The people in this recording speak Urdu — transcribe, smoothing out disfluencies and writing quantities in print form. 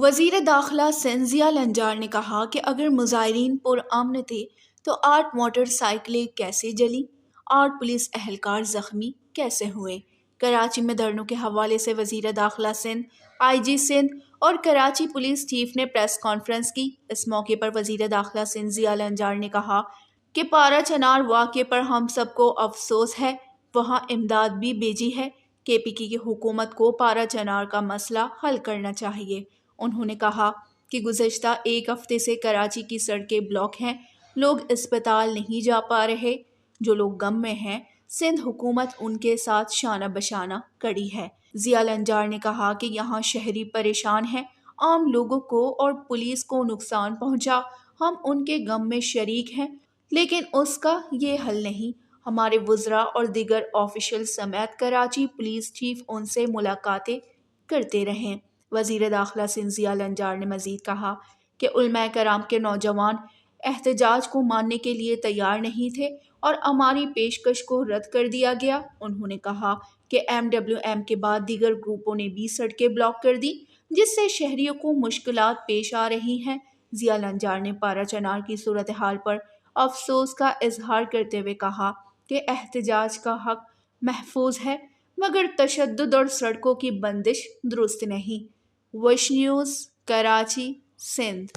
وزیر داخلہ سندھ ضیاء الانجار نے کہا کہ اگر مظاہرین پرامن تھے تو 8 موٹر سائیکلیں کیسے جلیں؟ 8 پولیس اہلکار زخمی کیسے ہوئے؟ کراچی میں دھرنوں کے حوالے سے وزیر داخلہ سندھ، آئی جی سندھ اور کراچی پولیس چیف نے پریس کانفرنس کی۔ اس موقع پر وزیر داخلہ سندھ ضیاء الانجار نے کہا کہ پارا چنار واقعے پر ہم سب کو افسوس ہے، وہاں امداد بھی بھیجی ہے۔ کے پی کی حکومت کو پارا چنار کا مسئلہ حل کرنا چاہیے۔ انہوں نے کہا کہ گزشتہ ایک ہفتے سے کراچی کی سڑکیں بلاک ہیں، لوگ اسپتال نہیں جا پا رہے۔ جو لوگ غم میں ہیں، سندھ حکومت ان کے ساتھ شانہ بشانہ کڑی ہے۔ ضیاء الانجار نے کہا کہ یہاں شہری پریشان ہیں، عام لوگوں کو اور پولیس کو نقصان پہنچا، ہم ان کے غم میں شریک ہیں، لیکن اس کا یہ حل نہیں۔ ہمارے وزراء اور دیگر آفیشل سمیت کراچی پولیس چیف ان سے ملاقاتیں کرتے رہیں۔ وزیر داخلہ سندھ ضیاء الانجار نے مزید کہا کہ علماء کرام کے نوجوان احتجاج کو ماننے کے لیے تیار نہیں تھے اور ہماری پیشکش کو رد کر دیا گیا۔ انہوں نے کہا کہ MWM کے بعد دیگر گروپوں نے بھی سڑکیں بلاک کر دی، جس سے شہریوں کو مشکلات پیش آ رہی ہیں۔ ضیاء الانجار نے پارا چنار کی صورتحال پر افسوس کا اظہار کرتے ہوئے کہا کہ احتجاج کا حق محفوظ ہے، مگر تشدد اور سڑکوں کی بندش درست نہیں۔ وش نیوز، کراچی، سندھ۔